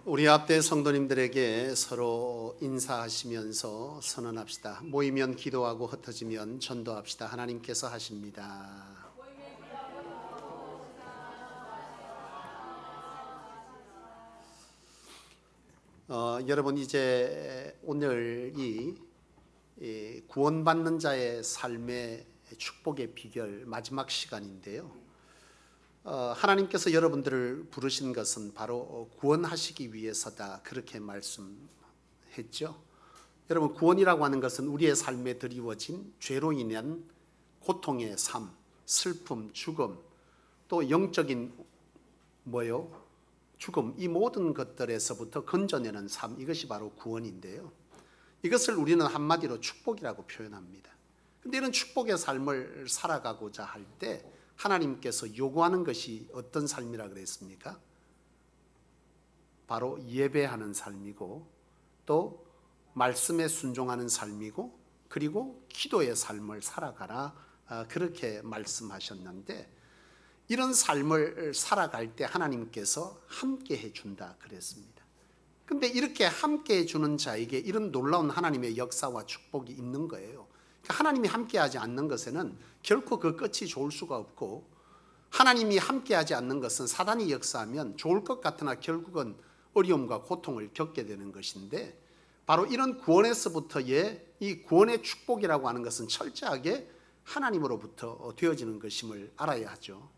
우리 앞대 성도님들에게 서로 인사하시면서 선언합시다. 모이면 기도하고 흩어지면 전도합시다. 하나님께서 하십니다. 여러분, 이제 오늘이 구원받는 자의 삶의 축복의 비결 마지막 시간인데요. 하나님께서 여러분들을 부르신 것은 바로 구원하시기 위해서다, 그렇게 말씀했죠. 여러분, 구원이라고 하는 것은 우리의 삶에 드리워진 죄로 인한 고통의 삶, 슬픔, 죽음, 또 영적인 죽음, 이 모든 것들에서부터 건져내는 삶, 이것이 바로 구원인데요. 이것을 우리는 한마디로 축복이라고 표현합니다. 그런데 이런 축복의 삶을 살아가고자 할 때 하나님께서 요구하는 것이 어떤 삶이라 그랬습니까? 바로 예배하는 삶이고, 또 말씀에 순종하는 삶이고, 그리고 기도의 삶을 살아가라, 그렇게 말씀하셨는데, 이런 삶을 살아갈 때 하나님께서 함께 해준다 그랬습니다. 근데 이렇게 함께 해주는 자에게 이런 놀라운 하나님의 역사와 축복이 있는 거예요. 하나님이 함께하지 않는 것에는 결코 그 끝이 좋을 수가 없고, 하나님이 함께하지 않는 것은 사단이 역사하면 좋을 것 같으나 결국은 어려움과 고통을 겪게 되는 것인데, 바로 이런 구원에서부터의 이 구원의 축복이라고 하는 것은 철저하게 하나님으로부터 되어지는 것임을 알아야 하죠.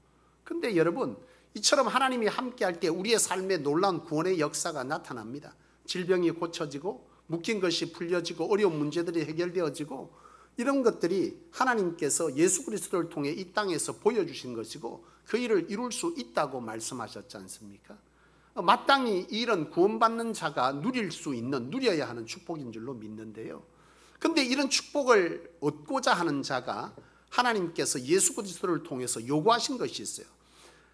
근데 여러분, 이처럼 하나님이 함께할 때 우리의 삶에 놀라운 구원의 역사가 나타납니다. 질병이 고쳐지고, 묶인 것이 풀려지고, 어려운 문제들이 해결되어지고, 이런 것들이 하나님께서 예수 그리스도를 통해 이 땅에서 보여주신 것이고, 그 일을 이룰 수 있다고 말씀하셨지 않습니까? 마땅히 이런 구원받는 자가 누려야 하는 축복인 줄로 믿는데요. 그런데 이런 축복을 얻고자 하는 자가 하나님께서 예수 그리스도를 통해서 요구하신 것이 있어요.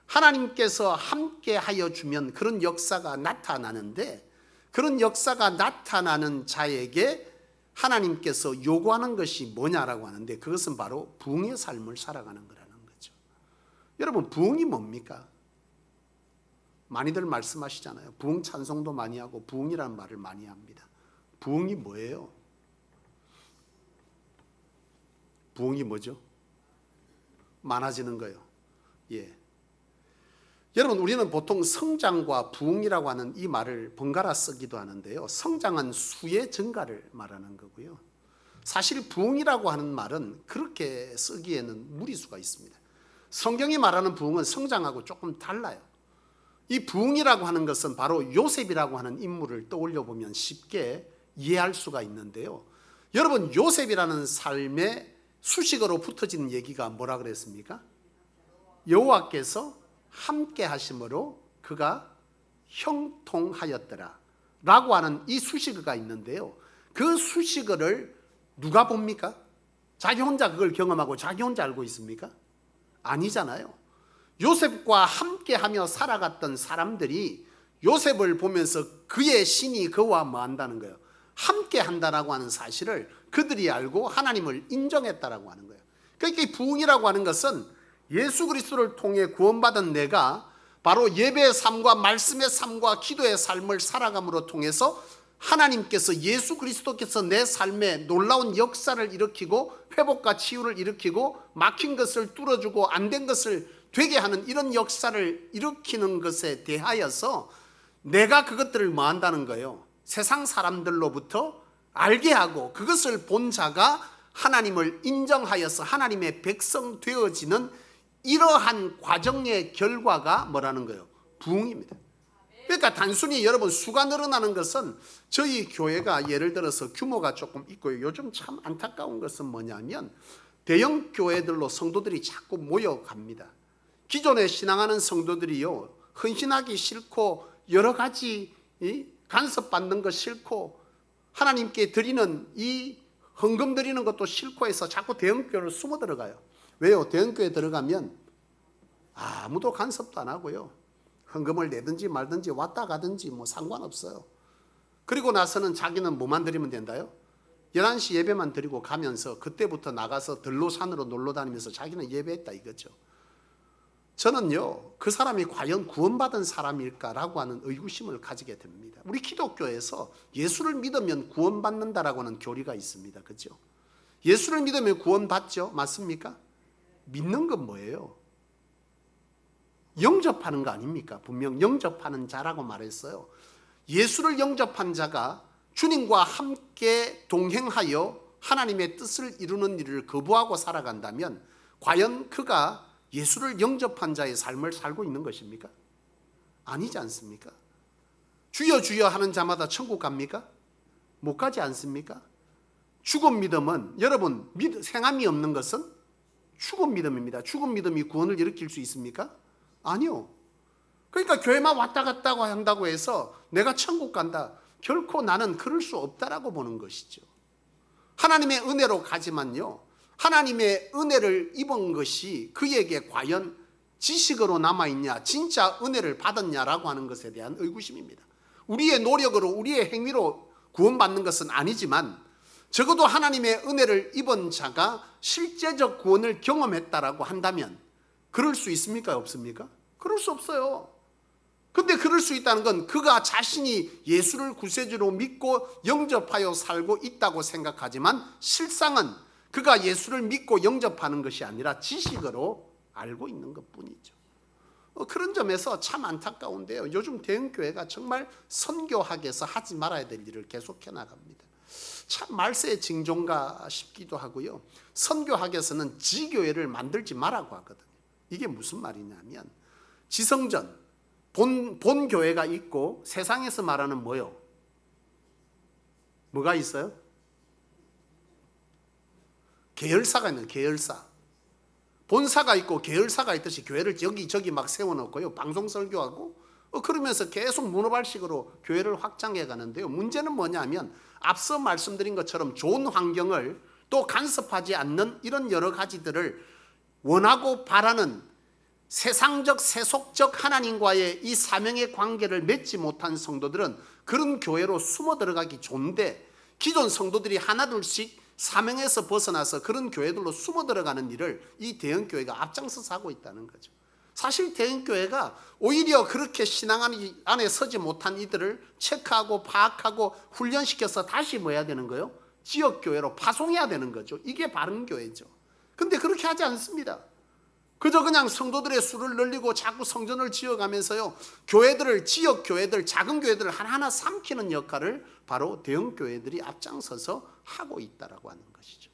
하나님께서 함께 하여 주면 그런 역사가 나타나는데, 그런 역사가 나타나는 자에게 하나님께서 요구하는 것이 뭐냐라고 하는데, 그것은 바로 부흥의 삶을 살아가는 거라는 거죠. 여러분, 부흥이 뭡니까? 많이들 말씀하시잖아요. 부흥 찬송도 많이 하고 부흥이라는 말을 많이 합니다. 부흥이 뭐예요? 부흥이 뭐죠? 많아지는 거예요. 예. 여러분, 우리는 보통 성장과 부흥이라고 하는 이 말을 번갈아 쓰기도 하는데요. 성장은 수의 증가를 말하는 거고요. 사실 부흥이라고 하는 말은 그렇게 쓰기에는 무리수가 있습니다. 성경이 말하는 부흥은 성장하고 조금 달라요. 이 부흥이라고 하는 것은 바로 요셉이라고 하는 인물을 떠올려 보면 쉽게 이해할 수가 있는데요. 여러분, 요셉이라는 삶의 수식어로 붙어지는 얘기가 뭐라 그랬습니까? 여호와께서 함께 하심으로 그가 형통하였더라 라고 하는 이 수식어가 있는데요. 그 수식어를 누가 봅니까? 자기 혼자 그걸 경험하고 자기 혼자 알고 있습니까? 아니잖아요. 요셉과 함께 하며 살아갔던 사람들이 요셉을 보면서 그의 신이 그와 뭐 한다는 거예요? 함께 한다라고 하는 사실을 그들이 알고 하나님을 인정했다라고 하는 거예요. 그러니까 이 부흥이라고 하는 것은 예수 그리스도를 통해 구원받은 내가 바로 예배의 삶과 말씀의 삶과 기도의 삶을 살아감으로 통해서 하나님께서, 예수 그리스도께서 내 삶에 놀라운 역사를 일으키고 회복과 치유를 일으키고 막힌 것을 뚫어주고 안 된 것을 되게 하는 이런 역사를 일으키는 것에 대하여서 내가 그것들을 뭐 한다는 거예요? 세상 사람들로부터 알게 하고 그것을 본 자가 하나님을 인정하여서 하나님의 백성 되어지는 이러한 과정의 결과가 뭐라는 거예요? 부흥입니다. 그러니까 단순히 여러분, 수가 늘어나는 것은 저희 교회가 예를 들어서 규모가 조금 있고요. 요즘 참 안타까운 것은 뭐냐면 대형 교회들로 성도들이 자꾸 모여갑니다. 기존에 신앙하는 성도들이요, 헌신하기 싫고 여러 가지 간섭받는 거 싫고 하나님께 드리는 이 헌금 드리는 것도 싫고 해서 자꾸 대형 교회로 숨어 들어가요. 왜요? 대형교회 들어가면 아무도 간섭도 안 하고요, 헌금을 내든지 말든지 왔다 가든지 뭐 상관없어요. 그리고 나서는 자기는 뭐만 드리면 된다요? 11시 예배만 드리고 가면서 그때부터 나가서 들로산으로 놀러 다니면서 자기는 예배했다 이거죠. 저는요, 그 사람이 과연 구원받은 사람일까라고 하는 의구심을 가지게 됩니다. 우리 기독교에서 예수를 믿으면 구원받는다라고 하는 교리가 있습니다. 그죠? 예수를 믿으면 구원받죠? 맞습니까? 믿는 건 뭐예요? 영접하는 거 아닙니까? 분명 영접하는 자라고 말했어요. 예수를 영접한 자가 주님과 함께 동행하여 하나님의 뜻을 이루는 일을 거부하고 살아간다면 과연 그가 예수를 영접한 자의 삶을 살고 있는 것입니까? 아니지 않습니까? 주여 주여 하는 자마다 천국 갑니까? 못 가지 않습니까? 죽은 믿음은, 여러분, 생함이 없는 것은 죽은 믿음입니다. 죽은 믿음이 구원을 일으킬 수 있습니까? 아니요. 그러니까 교회만 왔다 갔다 한다고 해서 내가 천국 간다, 결코 나는 그럴 수 없다라고 보는 것이죠. 하나님의 은혜로 가지만요, 하나님의 은혜를 입은 것이 그에게 과연 지식으로 남아있냐, 진짜 은혜를 받았냐라고 하는 것에 대한 의구심입니다. 우리의 노력으로, 우리의 행위로 구원받는 것은 아니지만 적어도 하나님의 은혜를 입은 자가 실제적 구원을 경험했다라고 한다면 그럴 수 있습니까? 없습니까? 그럴 수 없어요. 근데 그럴 수 있다는 건 그가 자신이 예수를 구세주로 믿고 영접하여 살고 있다고 생각하지만 실상은 그가 예수를 믿고 영접하는 것이 아니라 지식으로 알고 있는 것뿐이죠. 그런 점에서 참 안타까운데요, 요즘 대형교회가 정말 선교학에서 하지 말아야 될 일을 계속해 나갑니다. 참 말세의 징조인가 싶기도 하고요. 선교학에서는 지교회를 만들지 말라고 하거든요. 이게 무슨 말이냐면 지성전, 본 교회가 있고 세상에서 말하는 뭐요? 뭐가 있어요? 계열사가 있는 계열사. 본사가 있고 계열사가 있듯이 교회를 여기저기 막 세워놓고요, 방송 설교하고 그러면서 계속 문어발식으로 교회를 확장해 가는데요, 문제는 뭐냐면 앞서 말씀드린 것처럼 좋은 환경을 또 간섭하지 않는 이런 여러 가지들을 원하고 바라는 세상적 세속적 하나님과의 이 사명의 관계를 맺지 못한 성도들은 그런 교회로 숨어 들어가기 좋은데, 기존 성도들이 하나둘씩 사명에서 벗어나서 그런 교회들로 숨어 들어가는 일을 이 대형교회가 앞장서서 하고 있다는 거죠. 사실 대형교회가 오히려 그렇게 신앙 안에 서지 못한 이들을 체크하고 파악하고 훈련시켜서 다시 뭐 해야 되는 거예요? 지역교회로 파송해야 되는 거죠. 이게 바른 교회죠. 근데 그렇게 하지 않습니다. 그저 그냥 성도들의 수를 늘리고 자꾸 성전을 지어가면서요, 교회들을, 지역교회들, 작은 교회들을 하나하나 삼키는 역할을 바로 대형교회들이 앞장서서 하고 있다라고 하는 것이죠.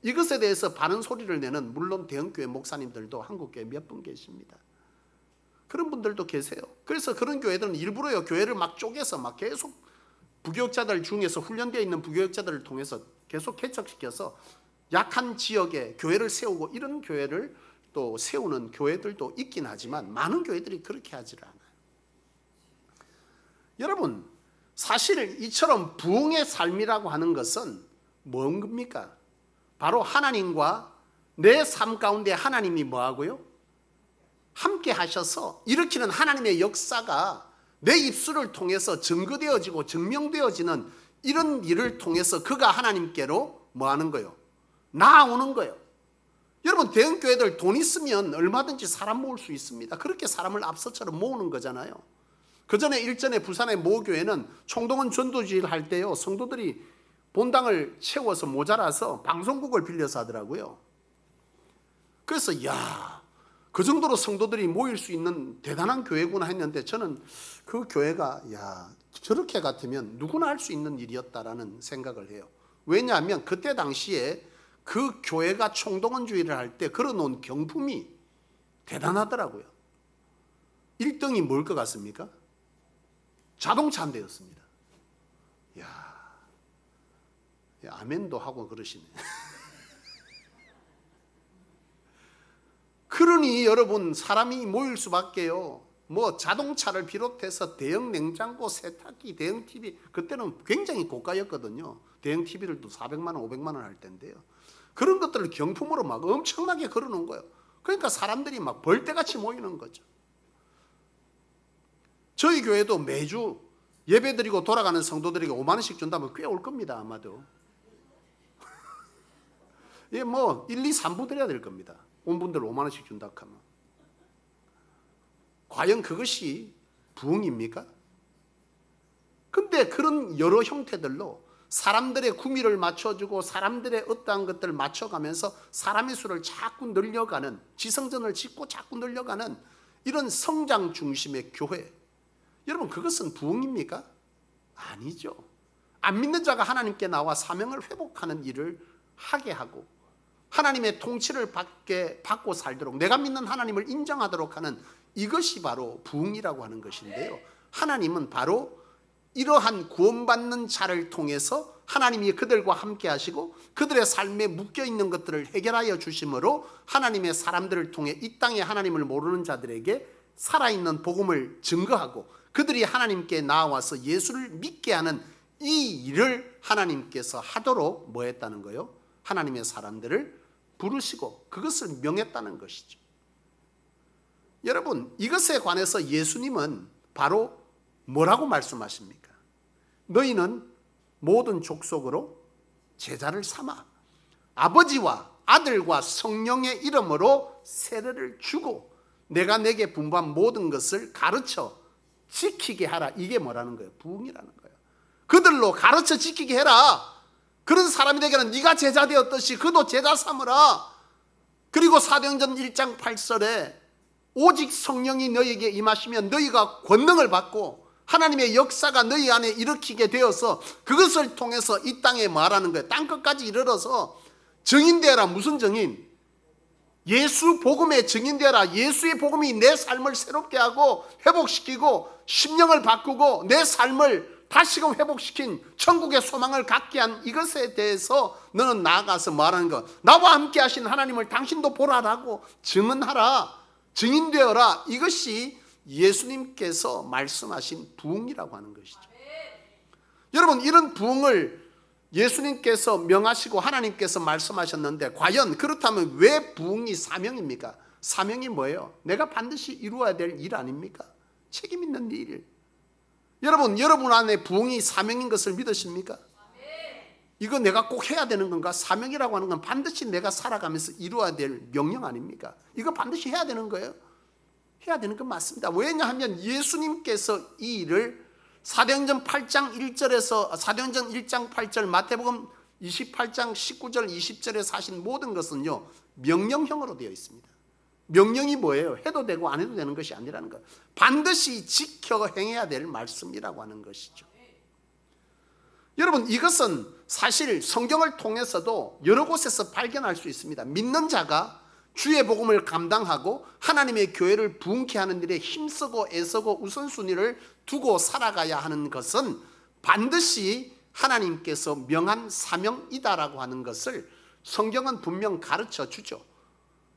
이것에 대해서 바른 소리를 내는, 물론 대형교회 목사님들도 한국교회 몇 분 계십니다. 그런 분들도 계세요. 그래서 그런 교회들은 일부러요, 교회를 막 쪼개서 막 계속 부교육자들 중에서 훈련되어 있는 부교육자들을 통해서 계속 개척시켜서 약한 지역에 교회를 세우고, 이런 교회를 또 세우는 교회들도 있긴 하지만 많은 교회들이 그렇게 하지를 않아요. 여러분, 사실 이처럼 부흥의 삶이라고 하는 것은 뭔 겁니까? 바로 하나님과 내 삶 가운데 하나님이 뭐하고요? 함께 하셔서 일으키는 하나님의 역사가 내 입술을 통해서 증거되어지고 증명되어지는 이런 일을 통해서 그가 하나님께로 뭐하는 거예요? 나아오는 거예요. 여러분, 대형교회들 돈 있으면 얼마든지 사람 모을 수 있습니다. 그렇게 사람을 앞서처럼 모으는 거잖아요. 그 전에 일전에 부산의 모 교회는 총동원 전도주의를 할 때요, 성도들이 본당을 채워서 모자라서 방송국을 빌려서 하더라고요. 그래서 야, 그 정도로 성도들이 모일 수 있는 대단한 교회구나 했는데, 저는 그 교회가 야, 저렇게 같으면 누구나 할 수 있는 일이었다라는 생각을 해요. 왜냐하면 그때 당시에 그 교회가 총동원주의를 할 때 걸어놓은 경품이 대단하더라고요. 1등이 뭘 것 같습니까? 자동차 한 대였습니다. 야, 아멘도 하고 그러시네. 그러니 여러분, 사람이 모일 수밖에요. 뭐 자동차를 비롯해서 대형 냉장고, 세탁기, 대형 TV, 그때는 굉장히 고가였거든요. 대형 TV를 또 400만 원, 500만 원 할 때인데요. 그런 것들을 경품으로 막 엄청나게 걸어놓은 거예요. 그러니까 사람들이 막 벌떼같이 모이는 거죠. 저희 교회도 매주 예배드리고 돌아가는 성도들에게 5만 원씩 준다면 꽤 올 겁니다, 아마도. 예, 뭐 1, 2, 3부 드려야 될 겁니다. 온 분들 5만 원씩 준다 하면. 과연 그것이 부흥입니까? 근데 그런 여러 형태들로 사람들의 구미를 맞춰주고 사람들의 어떠한 것들을 맞춰가면서 사람의 수를 자꾸 늘려가는, 지성전을 짓고 자꾸 늘려가는 이런 성장 중심의 교회, 여러분 그것은 부흥입니까? 아니죠. 안 믿는 자가 하나님께 나와 사명을 회복하는 일을 하게 하고 하나님의 통치를 받고 살도록, 내가 믿는 하나님을 인정하도록 하는, 이것이 바로 부흥이라고 하는 것인데요, 하나님은 바로 이러한 구원받는 자를 통해서 하나님이 그들과 함께 하시고 그들의 삶에 묶여있는 것들을 해결하여 주심으로 하나님의 사람들을 통해 이 땅에 하나님을 모르는 자들에게 살아있는 복음을 증거하고 그들이 하나님께 나와서 예수를 믿게 하는 이 일을 하나님께서 하도록 뭐 했다는 거예요? 하나님의 사람들을 부르시고 그것을 명했다는 것이죠. 여러분, 이것에 관해서 예수님은 바로 뭐라고 말씀하십니까? 너희는 모든 족속으로 제자를 삼아 아버지와 아들과 성령의 이름으로 세례를 주고 내가 내게 분부한 모든 것을 가르쳐 지키게 하라. 이게 뭐라는 거예요? 부흥이라는 거예요. 그들로 가르쳐 지키게 해라. 그런 사람이 되기는 네가 제자 되었듯이 그도 제자 삼으라. 그리고 사도행전 1장 8절에 오직 성령이 너희에게 임하시면 너희가 권능을 받고 하나님의 역사가 너희 안에 일으키게 되어서 그것을 통해서 이 땅에 말하는 거예요. 땅끝까지 이르러서 증인되어라. 무슨 증인? 예수 복음의 증인되어라. 예수의 복음이 내 삶을 새롭게 하고 회복시키고 심령을 바꾸고 내 삶을 다시금 회복시킨 천국의 소망을 갖게 한 이것에 대해서 너는 나아가서 말하는 것. 나와 함께 하신 하나님을 당신도 보라라고 증언하라. 증인되어라. 이것이 예수님께서 말씀하신 부흥이라고 하는 것이죠. 여러분, 이런 부흥을 예수님께서 명하시고 하나님께서 말씀하셨는데 과연 그렇다면 왜 부흥이 사명입니까? 사명이 뭐예요? 내가 반드시 이루어야 될 일 아닙니까? 책임 있는 일. 여러분 안에 부흥이 사명인 것을 믿으십니까? 이거 내가 꼭 해야 되는 건가? 사명이라고 하는 건 반드시 내가 살아가면서 이루어야 될 명령 아닙니까? 이거 반드시 해야 되는 거예요. 해야 되는 건 맞습니다. 왜냐하면 예수님께서 이 일을 사도행전 8장 1절에서 사도행전 1장 8절 마태복음 28장 19절 20절에서 하신 모든 것은요 명령형으로 되어 있습니다. 명령이 뭐예요? 해도 되고 안 해도 되는 것이 아니라는 거예요. 반드시 지켜 행해야 될 말씀이라고 하는 것이죠. 여러분, 이것은 사실 성경을 통해서도 여러 곳에서 발견할 수 있습니다. 믿는 자가 주의 복음을 감당하고 하나님의 교회를 부흥케 하는 일에 힘쓰고 애쓰고 우선순위를 두고 살아가야 하는 것은 반드시 하나님께서 명한 사명이다라고 하는 것을 성경은 분명 가르쳐 주죠.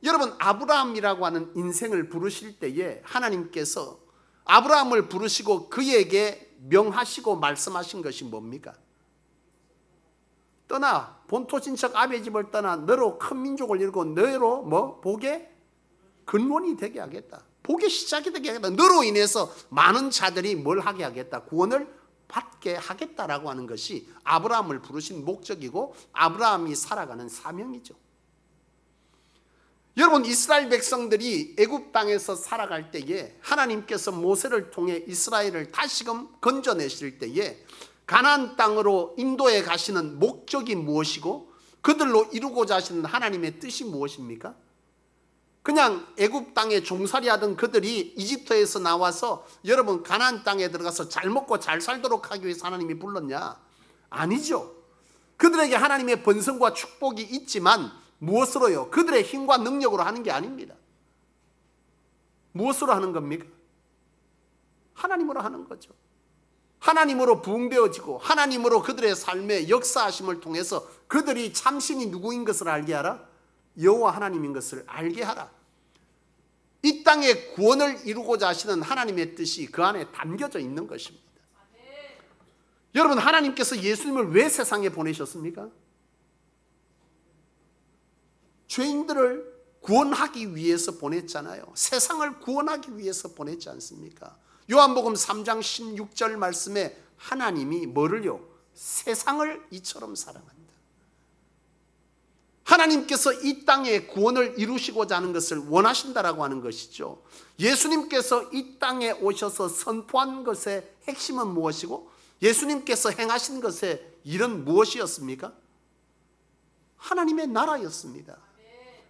여러분, 아브라함이라고 하는 인생을 부르실 때에 하나님께서 아브라함을 부르시고 그에게 명하시고 말씀하신 것이 뭡니까? 떠나 본토 친척 아베 집을 떠나 너로 큰 민족을 이루고 너로 복의 근원이 되게 하겠다. 복의 시작이 되게 하겠다. 너로 인해서 많은 자들이 뭘 하게 하겠다. 구원을 받게 하겠다라고 하는 것이 아브라함을 부르신 목적이고 아브라함이 살아가는 사명이죠. 여러분, 이스라엘 백성들이 애굽 땅에서 살아갈 때에 하나님께서 모세를 통해 이스라엘을 다시금 건져내실 때에 가나안 땅으로 인도해 가시는 목적이 무엇이고 그들로 이루고자 하시는 하나님의 뜻이 무엇입니까? 그냥 애굽 땅에 종살이하던 그들이 이집트에서 나와서 여러분 가나안 땅에 들어가서 잘 먹고 잘 살도록 하기 위해서 하나님이 불렀냐? 아니죠. 그들에게 하나님의 번성과 축복이 있지만 무엇으로요? 그들의 힘과 능력으로 하는 게 아닙니다. 무엇으로 하는 겁니까? 하나님으로 하는 거죠. 하나님으로 부흥되어지고 하나님으로 그들의 삶의 역사하심을 통해서 그들이 참신이 누구인 것을 알게 하라. 여호와 하나님인 것을 알게 하라. 이 땅의 구원을 이루고자 하시는 하나님의 뜻이 그 안에 담겨져 있는 것입니다. 여러분, 하나님께서 예수님을 왜 세상에 보내셨습니까? 죄인들을 구원하기 위해서 보냈잖아요. 세상을 구원하기 위해서 보냈지 않습니까? 요한복음 3장 16절 말씀에 하나님이 뭐를요? 세상을 이처럼 사랑한다. 하나님께서 이 땅에 구원을 이루시고자 하는 것을 원하신다라고 하는 것이죠. 예수님께서 이 땅에 오셔서 선포한 것의 핵심은 무엇이고 예수님께서 행하신 것의 일은 무엇이었습니까? 하나님의 나라였습니다.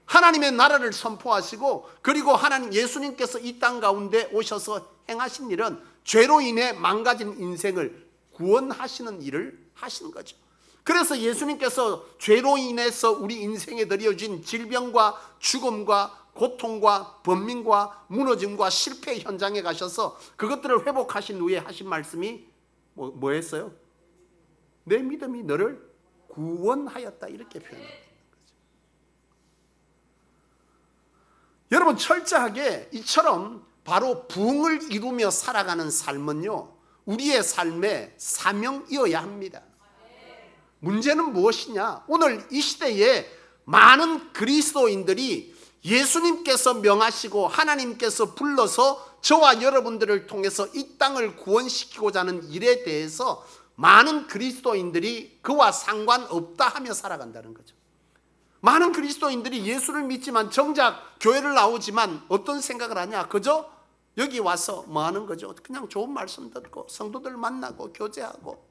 하나님의 나라를 선포하시고 그리고 하나님 예수님께서 이 땅 가운데 오셔서 행하신 일은 죄로 인해 망가진 인생을 구원하시는 일을 하신 거죠. 그래서 예수님께서 죄로 인해서 우리 인생에 들여진 질병과 죽음과 고통과 번민과 무너짐과 실패 현장에 가셔서 그것들을 회복하신 후에 하신 말씀이 뭐였어요? 내 믿음이 너를 구원하였다 이렇게 표현합니다. 여러분 철저하게 이처럼 바로 부흥을 이루며 살아가는 삶은요 우리의 삶의 사명이어야 합니다. 문제는 무엇이냐? 오늘 이 시대에 많은 그리스도인들이 예수님께서 명하시고 하나님께서 불러서 저와 여러분들을 통해서 이 땅을 구원시키고자 하는 일에 대해서 많은 그리스도인들이 그와 상관없다 하며 살아간다는 거죠. 많은 그리스도인들이 예수를 믿지만 정작 교회를 나오지만 어떤 생각을 하냐? 그저 여기 와서 뭐 하는 거죠? 그냥 좋은 말씀 듣고 성도들 만나고 교제하고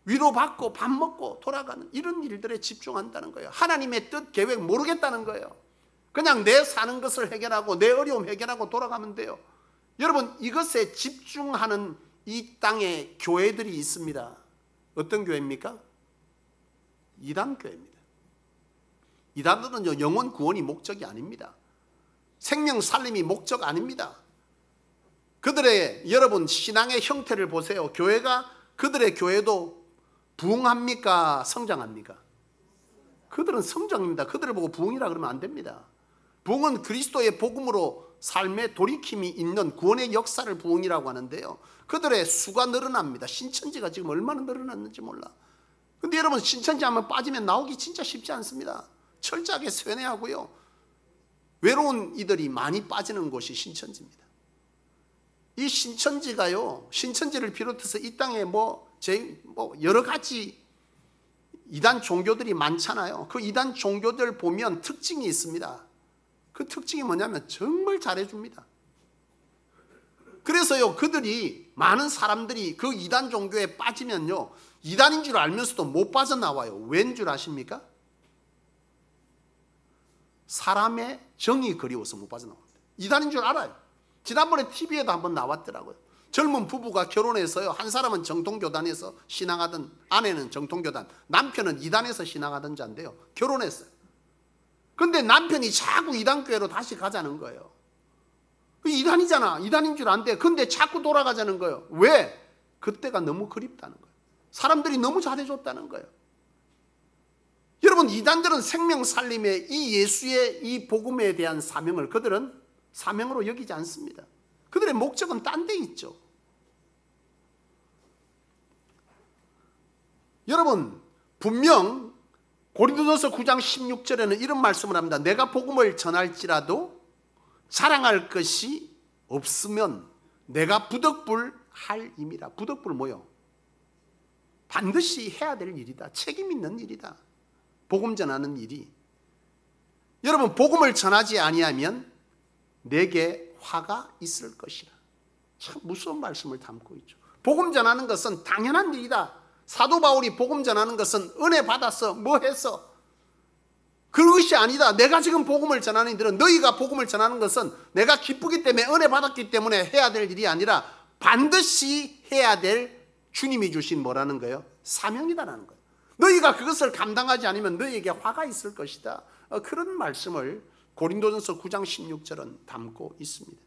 위로받고 밥 먹고 돌아가는 이런 일들에 집중한다는 거예요. 하나님의 뜻 계획 모르겠다는 거예요. 그냥 내 사는 것을 해결하고 내 어려움 해결하고 돌아가면 돼요. 여러분 이것에 집중하는 이 땅에 교회들이 있습니다. 어떤 교회입니까? 이단교회입니다. 이단들은요 영혼 구원이 목적이 아닙니다. 생명 살림이 목적 아닙니다. 그들의 여러분 신앙의 형태를 보세요. 교회가 그들의 교회도 부흥합니까? 성장합니까? 그들은 성장입니다. 그들을 보고 부흥이라 그러면 안 됩니다. 부흥은 그리스도의 복음으로 삶의 돌이킴이 있는 구원의 역사를 부흥이라고 하는데요. 그들의 수가 늘어납니다. 신천지가 지금 얼마나 늘어났는지 몰라. 근데 여러분 신천지 한번 빠지면 나오기 진짜 쉽지 않습니다. 철저하게 쇠뇌하고요. 외로운 이들이 많이 빠지는 곳이 신천지입니다. 이 신천지가요. 신천지를 비롯해서 이 땅에 여러 가지 이단 종교들이 많잖아요. 그 이단 종교들 보면 특징이 있습니다. 그 특징이 뭐냐면 정말 잘해줍니다. 그래서요 그들이 많은 사람들이 그 이단 종교에 빠지면요 이단인 줄 알면서도 못 빠져나와요. 왠 줄 아십니까? 사람의 정이 그리워서 못 빠져나옵니다. 이단인 줄 알아요. 지난번에 TV에도 한번 나왔더라고요. 젊은 부부가 결혼해서요 한 사람은 정통교단에서 신앙하던 아내는 정통교단 남편은 이단에서 신앙하던 자인데요 결혼했어요. 근데 남편이 자꾸 이단교회로 다시 가자는 거예요. 이단이잖아. 이단인 줄 안대. 근데 자꾸 돌아가자는 거예요. 왜? 그때가 너무 그립다는 거예요. 사람들이 너무 잘해줬다는 거예요. 여러분 이단들은 생명 살림의 이 예수의 이 복음에 대한 사명을 그들은 사명으로 여기지 않습니다. 그들의 목적은 딴 데 있죠. 여러분 분명 고린도전서 9장 16절에는 이런 말씀을 합니다. 내가 복음을 전할지라도 자랑할 것이 없으면 내가 부득불할 임이라. 부득불 뭐요? 반드시 해야 될 일이다. 책임 있는 일이다. 복음 전하는 일이. 여러분 복음을 전하지 아니하면 내게 화가 있을 것이라. 참 무서운 말씀을 담고 있죠. 복음 전하는 것은 당연한 일이다. 사도 바울이 복음 전하는 것은 은혜 받아서 뭐 해서 그것이 아니다. 내가 지금 복음을 전하는 이들은 너희가 복음을 전하는 것은 내가 기쁘기 때문에 은혜 받았기 때문에 해야 될 일이 아니라 반드시 해야 될 주님이 주신 뭐라는 거예요? 사명이다라는 거예요. 너희가 그것을 감당하지 않으면 너희에게 화가 있을 것이다. 그런 말씀을 고린도전서 9장 16절은 담고 있습니다.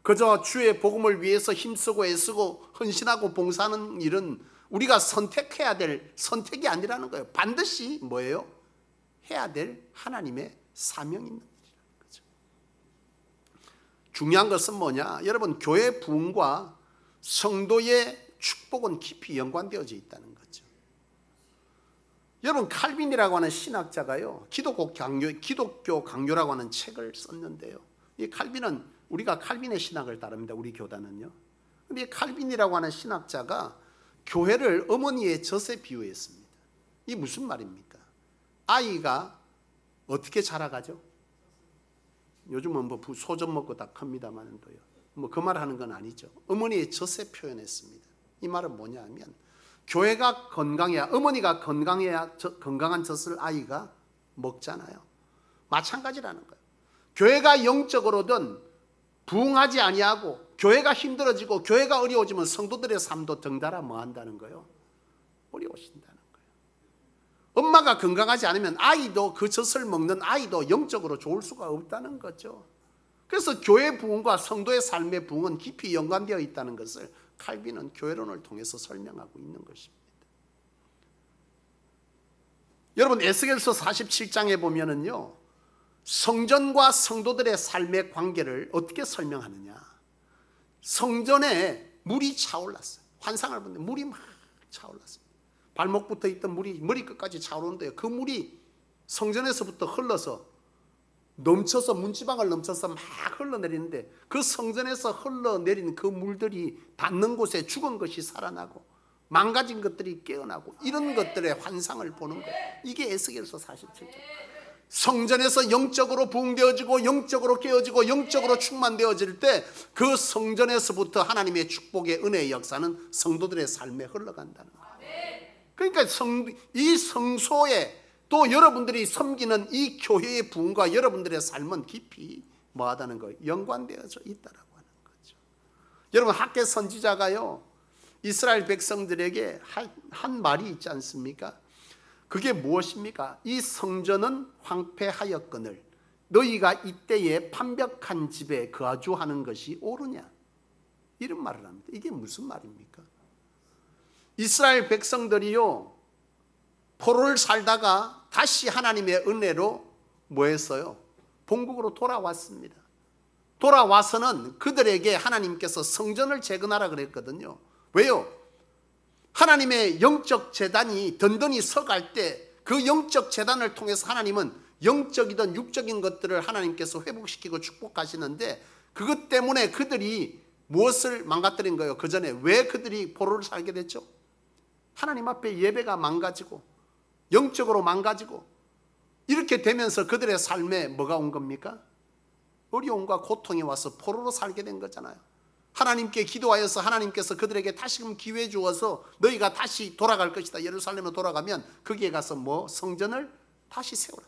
그저 주의 복음을 위해서 힘쓰고 애쓰고 헌신하고 봉사하는 일은 우리가 선택해야 될 선택이 아니라는 거예요. 반드시 뭐예요? 해야 될 하나님의 사명이 있는 일이라는 거죠. 중요한 것은 뭐냐? 여러분 교회 부흥과 성도의 축복은 깊이 연관되어져 있다는 거죠. 여러분 칼빈이라고 하는 신학자가요 기독교 강요라고 하는 책을 썼는데요. 이 칼빈은 우리가 칼빈의 신학을 따릅니다. 우리 교단은요. 근데 이 칼빈이라고 하는 신학자가 교회를 어머니의 젖에 비유했습니다. 이게 무슨 말입니까? 아이가 어떻게 자라가죠? 요즘은 뭐 소젖 먹고 다 큽니다만도요. 뭐 그 말 하는 건 아니죠. 어머니의 젖에 표현했습니다. 이 말은 뭐냐면 교회가 건강해야, 어머니가 건강해야 건강한 젖을 아이가 먹잖아요. 마찬가지라는 거예요. 교회가 영적으로든 부흥하지 아니하고 교회가 힘들어지고 교회가 어려워지면 성도들의 삶도 덩달아 뭐 한다는 거예요? 어려워진다는 거예요. 엄마가 건강하지 않으면 아이도, 그 젖을 먹는 아이도 영적으로 좋을 수가 없다는 거죠. 그래서 교회 부흥과 성도의 삶의 부흥은 깊이 연관되어 있다는 것을 칼빈은 교회론을 통해서 설명하고 있는 것입니다. 여러분, 에스겔서 47장에 보면은요, 성전과 성도들의 삶의 관계를 어떻게 설명하느냐? 성전에 물이 차올랐어요. 환상을 보는데 물이 막 차올랐습니다. 발목부터 있던 물이 머리끝까지 차오르는데요, 그 물이 성전에서부터 흘러서 넘쳐서, 문지방을 넘쳐서 막 흘러내리는데, 그 성전에서 흘러내린 그 물들이 닿는 곳에 죽은 것이 살아나고 망가진 것들이 깨어나고, 이런 것들의 환상을 보는 거예요. 이게 에스겔서 47장. 성전에서 영적으로 부흥되어지고 영적으로 깨어지고 영적으로 충만되어질 때 그 성전에서부터 하나님의 축복의 은혜의 역사는 성도들의 삶에 흘러간다는 거예요. 그러니까 이 성소에 또 여러분들이 섬기는 이 교회의 부흥과 여러분들의 삶은 깊이 뭐하다는 거예요? 연관되어져 있다라고 하는 거죠. 여러분, 학개 선지자가요, 이스라엘 백성들에게 한 말이 있지 않습니까? 그게 무엇입니까? 이 성전은 황폐하였거늘 너희가 이때에 판벽한 집에 거주하는 것이 옳으냐? 이런 말을 합니다. 이게 무슨 말입니까? 이스라엘 백성들이요, 포로를 살다가 다시 하나님의 은혜로 뭐 했어요? 본국으로 돌아왔습니다. 돌아와서는 그들에게 하나님께서 성전을 재건하라 그랬거든요. 왜요? 하나님의 영적 재단이 든든히 서갈 때 그 영적 재단을 통해서 하나님은 영적이든 육적인 것들을 하나님께서 회복시키고 축복하시는데, 그것 때문에 그들이 무엇을 망가뜨린 거예요? 그 전에 왜 그들이 포로를 살게 됐죠? 하나님 앞에 예배가 망가지고 영적으로 망가지고, 이렇게 되면서 그들의 삶에 뭐가 온 겁니까? 어려움과 고통이 와서 포로로 살게 된 거잖아요. 하나님께 기도하여서 하나님께서 그들에게 다시금 기회 주어서 너희가 다시 돌아갈 것이다. 예루살렘으로 돌아가면 거기에 가서 뭐 성전을 다시 세우라.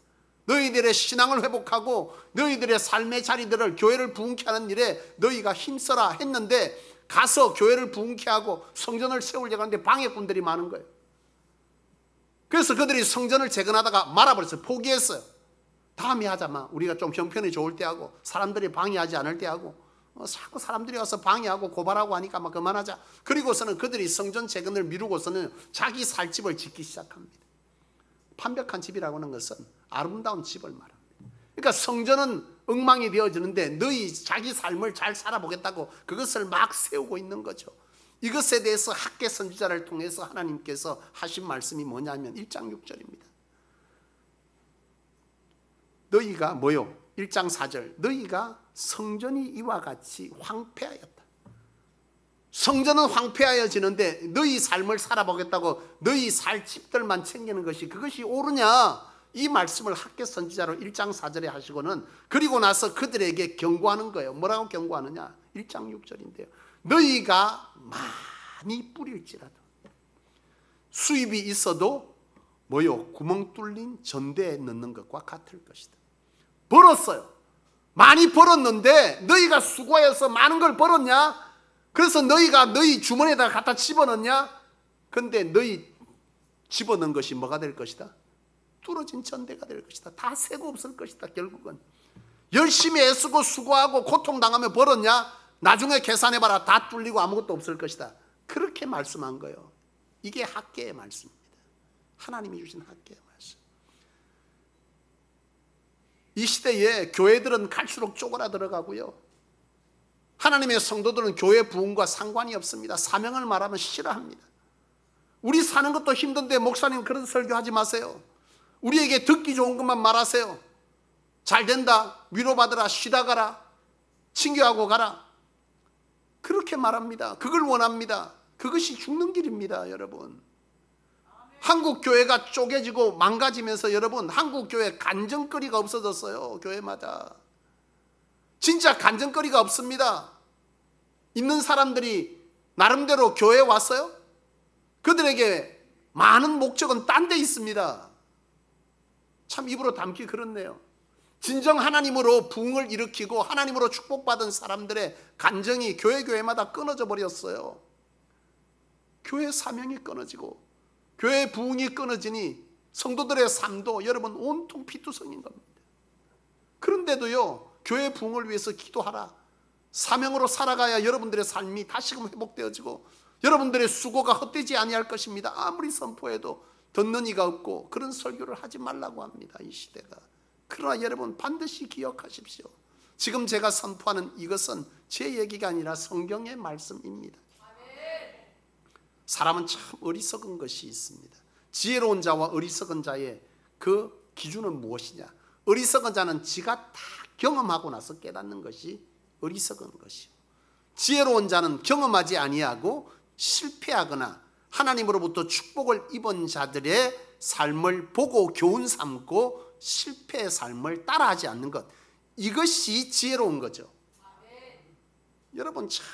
너희들의 신앙을 회복하고 너희들의 삶의 자리들을, 교회를 부흥케 하는 일에 너희가 힘써라 했는데, 가서 교회를 부흥케 하고 성전을 세우려고 하는데 방해꾼들이 많은 거예요. 그래서 그들이 성전을 재건하다가 말아버렸어요. 포기했어요. 다음에 하자마. 우리가 좀 형편이 좋을 때 하고 사람들이 방해하지 않을 때 하고, 자꾸 사람들이 와서 방해하고 고발하고 하니까 막 그만하자. 그리고서는 그들이 성전 재건을 미루고서는 자기 살 집을 짓기 시작합니다. 판벽한 집이라고 하는 것은 아름다운 집을 말합니다. 그러니까 성전은 엉망이 되어지는데 너희 자기 삶을 잘 살아보겠다고 그것을 막 세우고 있는 거죠. 이것에 대해서 학개 선지자를 통해서 하나님께서 하신 말씀이 뭐냐면 1장 6절입니다. 너희가 뭐요? 1장 4절. 너희가 성전이 이와 같이 황폐하였다. 성전은 황폐하여지는데 너희 삶을 살아보겠다고 너희 살 집들만 챙기는 것이, 그것이 옳으냐? 이 말씀을 학개 선지자로 1장 4절에 하시고는, 그리고 나서 그들에게 경고하는 거예요. 뭐라고 경고하느냐? 1장 6절인데요. 너희가 많이 뿌릴지라도 수입이 있어도 뭐요? 구멍 뚫린 전대에 넣는 것과 같을 것이다. 벌었어요. 많이 벌었는데 너희가 수고해서 많은 걸 벌었냐? 그래서 너희가 너희 주머니에다 갖다 집어넣냐? 근데 너희 집어넣은 것이 뭐가 될 것이다? 뚫어진 전대가 될 것이다. 다 새고 없을 것이다. 결국은 열심히 애쓰고 수고하고 고통당하며 벌었냐? 나중에 계산해봐라. 다 뚫리고 아무것도 없을 것이다. 그렇게 말씀한 거예요. 이게 학개의 말씀입니다. 하나님이 주신 학개의 말씀. 이 시대에 교회들은 갈수록 쪼그라들어가고요, 하나님의 성도들은 교회 부흥과 상관이 없습니다. 사명을 말하면 싫어합니다. 우리 사는 것도 힘든데 목사님 그런 설교하지 마세요. 우리에게 듣기 좋은 것만 말하세요. 잘 된다, 위로받으라, 쉬다 가라, 친교하고 가라, 그렇게 말합니다. 그걸 원합니다. 그것이 죽는 길입니다, 여러분. 한국 교회가 쪼개지고 망가지면서 여러분, 한국 교회 간증거리가 없어졌어요. 교회마다 진짜 간증거리가 없습니다. 있는 사람들이 나름대로 교회에 왔어요. 그들에게 많은 목적은 딴 데 있습니다. 참 입으로 담기 그렇네요. 진정 하나님으로 부흥을 일으키고 하나님으로 축복받은 사람들의 간증이 교회마다 끊어져 버렸어요. 교회 사명이 끊어지고 교회 부흥이 끊어지니 성도들의 삶도 여러분 온통 피투성인 겁니다. 그런데도요, 교회 부흥을 위해서 기도하라, 사명으로 살아가야 여러분들의 삶이 다시금 회복되어지고 여러분들의 수고가 헛되지 아니할 것입니다. 아무리 선포해도 듣는 이가 없고 그런 설교를 하지 말라고 합니다, 이 시대가. 그러나 여러분 반드시 기억하십시오. 지금 제가 선포하는 이것은 제 얘기가 아니라 성경의 말씀입니다. 사람은 참 어리석은 것이 있습니다. 지혜로운 자와 어리석은 자의 그 기준은 무엇이냐? 어리석은 자는 지가 다 경험하고 나서 깨닫는 것이 어리석은 것이요, 지혜로운 자는 경험하지 아니하고 실패하거나 하나님으로부터 축복을 입은 자들의 삶을 보고 교훈 삼고 실패의 삶을 따라하지 않는 것, 이것이 지혜로운 거죠. 여러분 참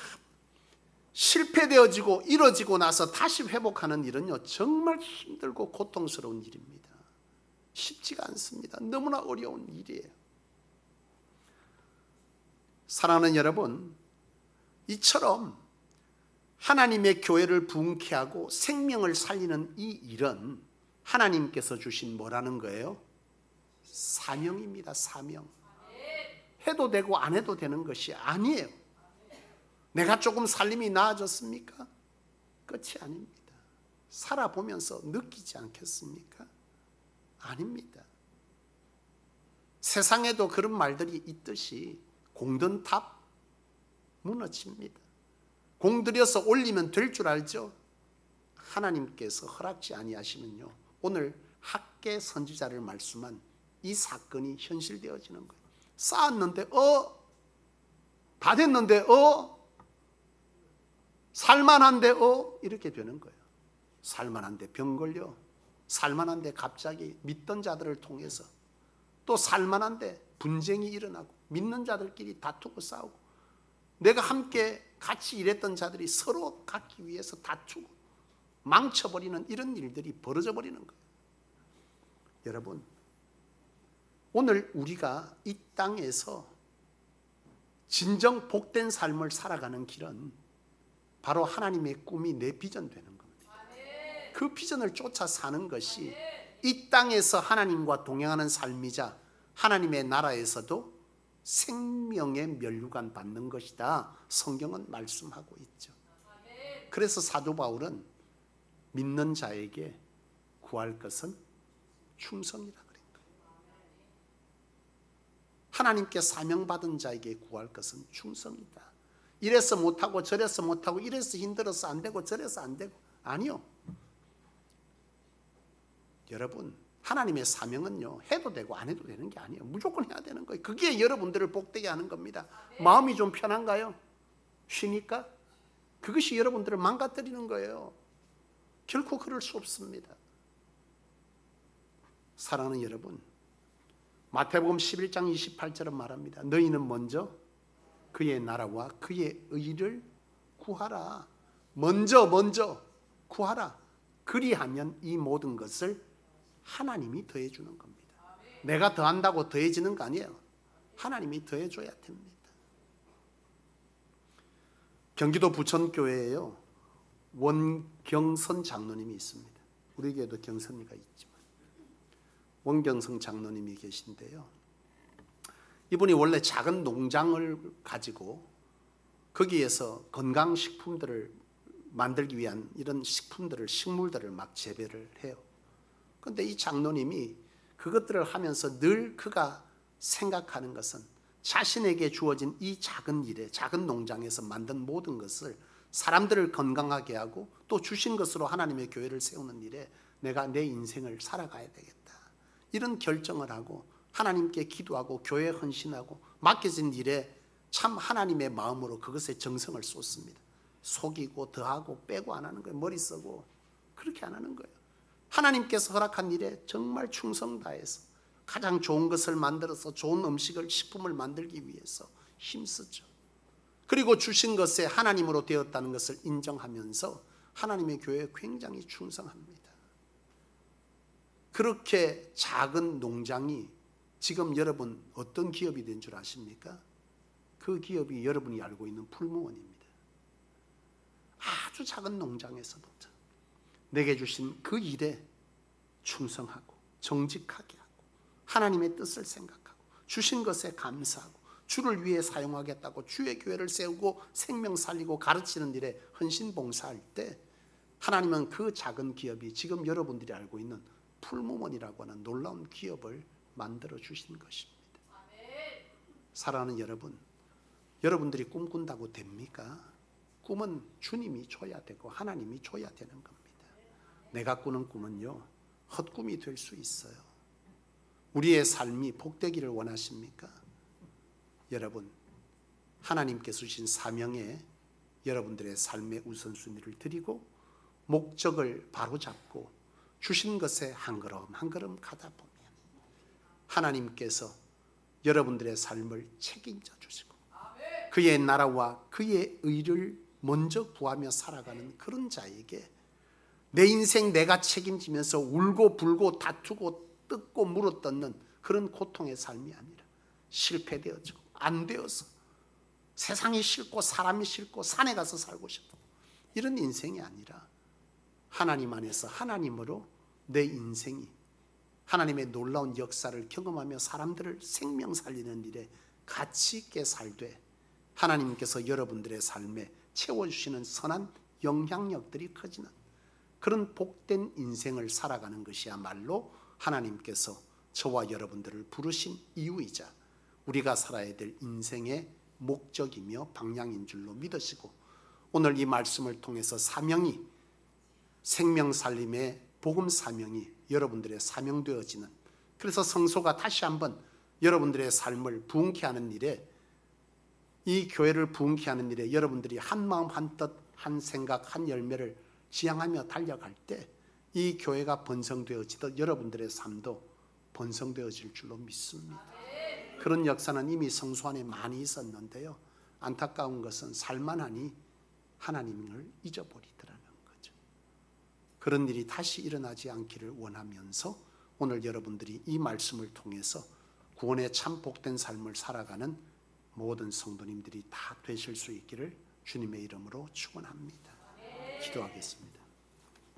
실패되어지고 이뤄지고 나서 다시 회복하는 일은요, 정말 힘들고 고통스러운 일입니다. 쉽지가 않습니다. 너무나 어려운 일이에요. 사랑하는 여러분, 이처럼 하나님의 교회를 부흥케 하고 생명을 살리는 이 일은 하나님께서 주신 뭐라는 거예요? 사명입니다. 사명. 해도 되고 안 해도 되는 것이 아니에요. 내가 조금 살림이 나아졌습니까? 끝이 아닙니다. 살아보면서 느끼지 않겠습니까? 아닙니다. 세상에도 그런 말들이 있듯이 공든 탑 무너집니다. 공들여서 올리면 될 줄 알죠? 하나님께서 허락지 아니하시면요, 오늘 학계 선지자를 말씀한 이 사건이 현실되어지는 거예요. 쌓았는데 다 됐는데 살만한데 이렇게 되는 거예요. 살만한데 병 걸려, 살만한데 갑자기 믿던 자들을 통해서 또 살만한데 분쟁이 일어나고 믿는 자들끼리 다투고 싸우고 내가 함께 같이 일했던 자들이 서로 갖기 위해서 다투고 망쳐버리는 이런 일들이 벌어져 버리는 거예요. 여러분, 오늘 우리가 이 땅에서 진정 복된 삶을 살아가는 길은 바로 하나님의 꿈이 내 비전 되는 겁니다. 그 비전을 쫓아 사는 것이 이 땅에서 하나님과 동행하는 삶이자 하나님의 나라에서도 생명의 면류관 받는 것이다, 성경은 말씀하고 있죠. 그래서 사도 바울은 믿는 자에게 구할 것은 충성이라 그런 거예요. 하나님께 사명받은 자에게 구할 것은 충성이다. 이래서 못하고 저래서 못하고 이래서 힘들어서 안 되고 저래서 안 되고, 아니요. 여러분, 하나님의 사명은요, 해도 되고 안 해도 되는 게 아니에요. 무조건 해야 되는 거예요. 그게 여러분들을 복되게 하는 겁니다. 마음이 좀 편한가요? 쉬니까? 그것이 여러분들을 망가뜨리는 거예요. 결코 그럴 수 없습니다. 사랑하는 여러분, 마태복음 11장 28절은 말합니다. 너희는 먼저 그의 나라와 그의 의를 구하라. 먼저 구하라. 그리하면 이 모든 것을 하나님이 더해주는 겁니다. 내가 더한다고 더해지는 거 아니에요. 하나님이 더해줘야 됩니다. 경기도 부천교회에요, 원경선 장로님이 있습니다. 우리 교회도 경선이가 있지만 원경선 장로님이 계신데요, 이분이 원래 작은 농장을 가지고 거기에서 건강식품들을 만들기 위한 이런 식물들을 막 재배를 해요. 그런데 이 장로님이 그것들을 하면서 늘 그가 생각하는 것은 자신에게 주어진 이 작은 일에, 작은 농장에서 만든 모든 것을 사람들을 건강하게 하고 또 주신 것으로 하나님의 교회를 세우는 일에 내가 내 인생을 살아가야 되겠다, 이런 결정을 하고 하나님께 기도하고 교회에 헌신하고 맡겨진 일에 참 하나님의 마음으로 그것에 정성을 쏟습니다. 속이고 더하고 빼고 안 하는 거예요. 머리 쓰고 그렇게 안 하는 거예요. 하나님께서 허락한 일에 정말 충성 다해서 가장 좋은 것을 만들어서 좋은 음식을, 식품을 만들기 위해서 힘쓰죠. 그리고 주신 것에 하나님으로 되었다는 것을 인정하면서 하나님의 교회에 굉장히 충성합니다. 그렇게 작은 농장이 지금 여러분 어떤 기업이 된 줄 아십니까? 그 기업이 여러분이 알고 있는 풀무원입니다. 아주 작은 농장에서부터 내게 주신 그 일에 충성하고 정직하게 하고 하나님의 뜻을 생각하고 주신 것에 감사하고 주를 위해 사용하겠다고 주의 교회를 세우고 생명 살리고 가르치는 일에 헌신 봉사할 때 하나님은 그 작은 기업이 지금 여러분들이 알고 있는 풀무원이라고 하는 놀라운 기업을 만들어 주신 것입니다. 사랑하는 여러분, 여러분들이 꿈꾼다고 됩니까? 꿈은 주님이 줘야 되고 하나님이 줘야 되는 겁니다. 내가 꾸는 꿈은요, 헛꿈이 될 수 있어요. 우리의 삶이 복되기를 원하십니까? 여러분, 하나님께서 주신 사명에 여러분들의 삶의 우선순위를 드리고 목적을 바로잡고 주신 것에 한 걸음 한 걸음 가다 보면 하나님께서 여러분들의 삶을 책임져 주시고 그의 나라와 그의 의를 먼저 구하며 살아가는 그런 자에게 내 인생 내가 책임지면서 울고 불고 다투고 뜯고 물어뜯는 그런 고통의 삶이 아니라 실패되어지고 안 되어서 세상이 싫고 사람이 싫고 산에 가서 살고 싶고 이런 인생이 아니라 하나님 안에서 하나님으로 내 인생이 하나님의 놀라운 역사를 경험하며 사람들을 생명 살리는 일에 가치 있게 살되 하나님께서 여러분들의 삶에 채워주시는 선한 영향력들이 커지는 그런 복된 인생을 살아가는 것이야말로 하나님께서 저와 여러분들을 부르신 이유이자 우리가 살아야 될 인생의 목적이며 방향인 줄로 믿으시고 오늘 이 말씀을 통해서 사명이 생명 살림의 복음 사명이 여러분들의 사명되어지는 그래서 성소가 다시 한번 여러분들의 삶을 부흥케 하는 일에 이 교회를 부흥케 하는 일에 여러분들이 한 마음 한 뜻 한 생각 한 열매를 지향하며 달려갈 때 이 교회가 번성되어지듯 여러분들의 삶도 번성되어질 줄로 믿습니다. 그런 역사는 이미 성소 안에 많이 있었는데요, 안타까운 것은 살만하니 하나님을 잊어버리더라는 거죠. 그런 일이 다시 일어나지 않기를 원하면서 오늘 여러분들이 이 말씀을 통해서 구원의 참 복된 삶을 살아가는 모든 성도님들이 다 되실 수 있기를 주님의 이름으로 축원합니다. 기도하겠습니다.